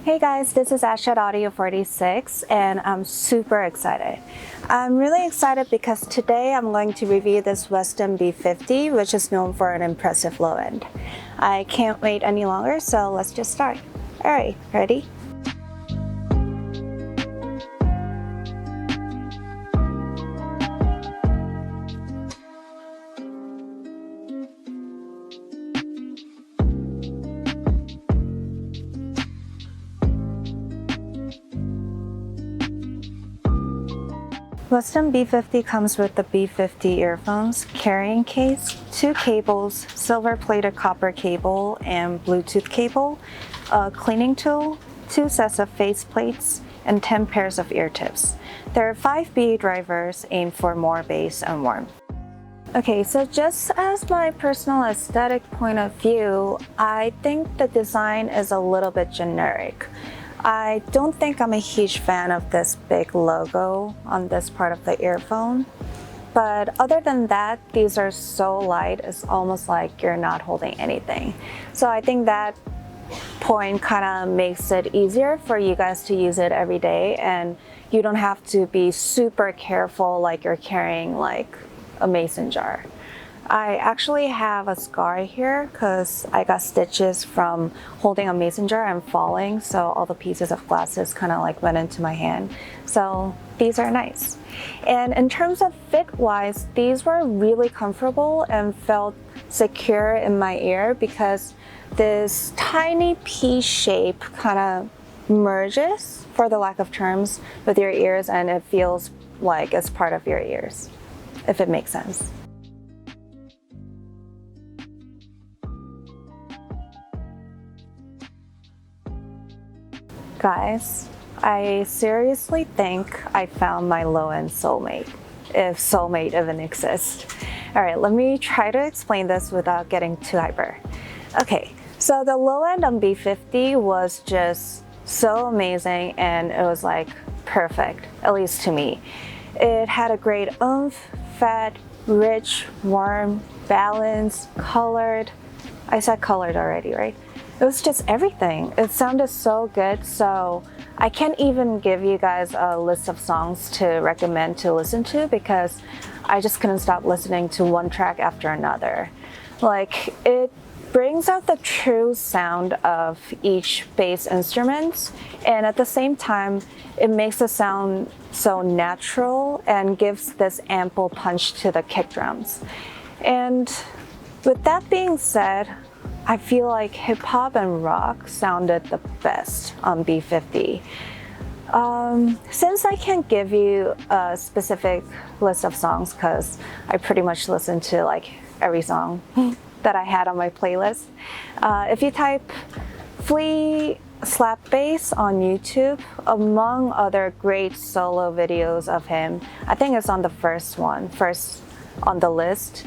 Hey guys, this is Ash at Audio 46 and I'm super excited. I'm really excited because today I'm going to review this Westone B50, which is known for an impressive low end. I can't wait any longer, so let's just start. Alright, ready? Westone B50 comes with the B50 earphones, carrying case, 2 cables, silver-plated copper cable and Bluetooth cable, a cleaning tool, 2 sets of face plates, and 10 pairs of ear tips. There are 5 BA drivers aimed for more bass and warmth. Okay, so just as my personal aesthetic point of view, I think the design is a little bit generic. I don't think I'm a huge fan of this big logo on this part of the earphone. But other than that, these are so light, it's almost like you're not holding anything. So I think that point kind of makes it easier for you guys to use it every day, and you don't have to be super careful like you're carrying like a mason jar. I actually have a scar here because I got stitches from holding a mason jar and falling, so all the pieces of glasses kind of like went into my hand. So these are nice. And in terms of fit-wise, these were really comfortable and felt secure in my ear because this tiny pea shape kind of merges, for the lack of terms, with your ears, and it feels like it's part of your ears, if it makes sense. Guys, I seriously think I found my low-end soulmate, if soulmate even exists. Alright, let me try to explain this without getting too hyper. Okay, so the low-end on B50 was just so amazing and it was like perfect, at least to me. It had a great oomph, fat, rich, warm, balanced, colored. I said colored already, right? It was just everything. It sounded so good, so I can't even give you guys a list of songs to recommend to listen to because I just couldn't stop listening to one track after another. Like, it brings out the true sound of each bass instrument, and at the same time, it makes the sound so natural and gives this ample punch to the kick drums. And with that being said, I feel like hip hop and rock sounded the best on B50. Since I can't give you a specific list of songs because I pretty much listened to like every song that I had on my playlist, if you type Flea slap bass on YouTube, among other great solo videos of him, I think it's on the first on the list.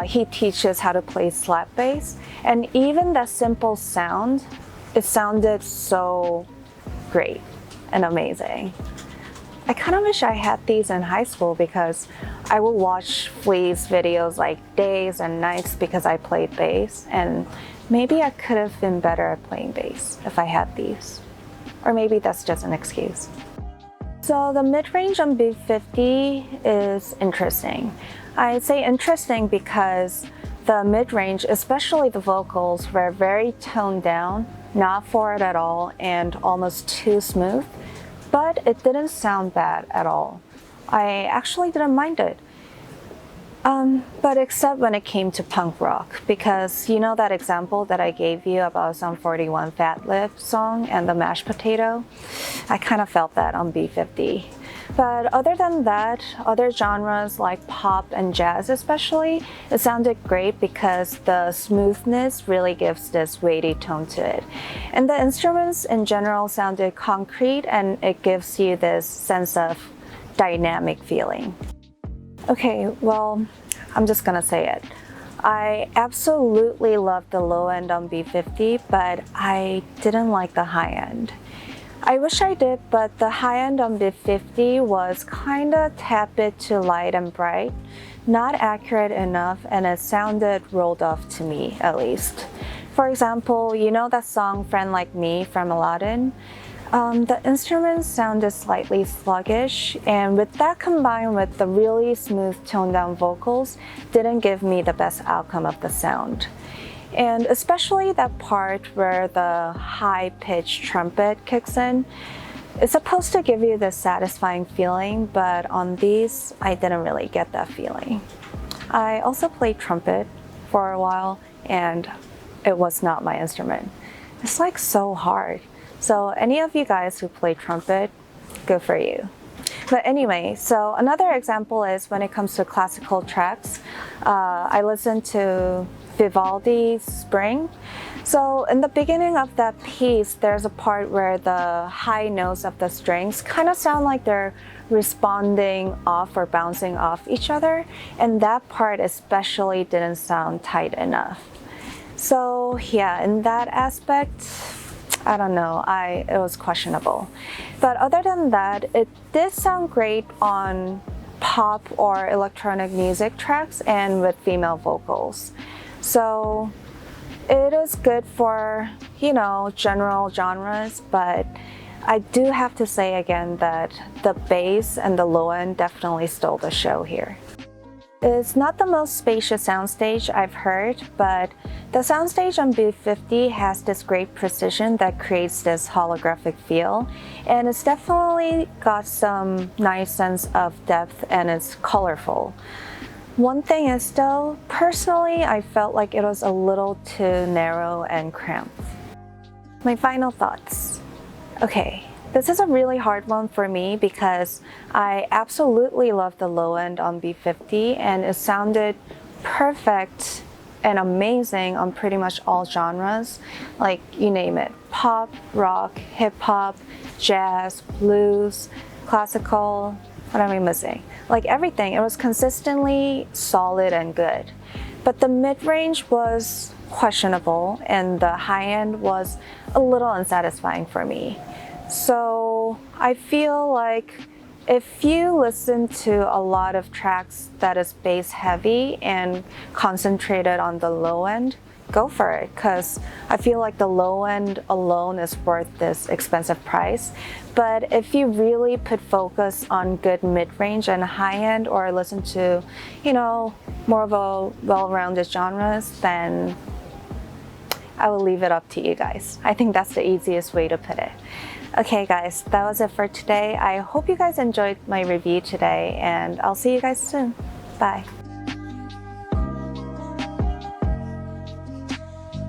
He teaches how to play slap bass, and even that simple sound, it sounded so great and amazing. I kind of wish I had these in high school because I would watch Flea's videos like days and nights because I played bass, and maybe I could have been better at playing bass if I had these. Or maybe that's just an excuse. So the mid-range on B50 is interesting. I say interesting because the mid-range, especially the vocals, were very toned down, not forward at all, and almost too smooth, but it didn't sound bad at all. I actually didn't mind it. But except when it came to punk rock, because you know that example that I gave you about Sum 41 Fat Lip song and the mashed potato? I kind of felt that on B50. But other than that, other genres like pop and jazz especially, it sounded great because the smoothness really gives this weighty tone to it. And the instruments in general sounded concrete, and it gives you this sense of dynamic feeling. Okay, well, I'm just gonna say it. I absolutely love the low end on B50, but I didn't like the high end. I wish I did, but the high end on B50 was kinda tad bit too light and bright, not accurate enough, and it sounded rolled off to me, at least. For example, you know that song Friend Like Me from Aladdin? The instruments sounded slightly sluggish, and with that combined with the really smooth toned down vocals, didn't give me the best outcome of the sound. And especially that part where the high-pitched trumpet kicks in, it's supposed to give you this satisfying feeling, but on these, I didn't really get that feeling. I also played trumpet for a while, and it was not my instrument. It's like so hard. So any of you guys who play trumpet, good for you. But anyway, so another example is when it comes to classical tracks, I listened to Vivaldi's Spring. So in the beginning of that piece, there's a part where the high notes of the strings kind of sound like they're responding off or bouncing off each other, and that part especially didn't sound tight enough. So yeah, in that aspect, I don't know, it was questionable. But other than that, it did sound great on pop or electronic music tracks and with female vocals. So it is good for, you know, general genres, but I do have to say again that the bass and the low end definitely stole the show here. It's not the most spacious soundstage I've heard, but the soundstage on B50 has this great precision that creates this holographic feel, and it's definitely got some nice sense of depth and it's colorful. One thing is though, personally, I felt like it was a little too narrow and cramped. My final thoughts. Okay. This is a really hard one for me because I absolutely love the low end on B50 and it sounded perfect and amazing on pretty much all genres, like you name it, pop, rock, hip hop, jazz, blues, classical, what am I missing? Like everything, it was consistently solid and good. But the mid-range was questionable and the high end was a little unsatisfying for me. So I feel like if you listen to a lot of tracks that is bass heavy and concentrated on the low end, go for it, because I feel like the low end alone is worth this expensive price. But if you really put focus on good mid-range and high end, or listen to, you know, more of a well-rounded genres, then I will leave it up to you guys. I think that's the easiest way to put it. Okay guys, that was it for today. I hope you guys enjoyed my review today, and I'll see you guys soon. Bye.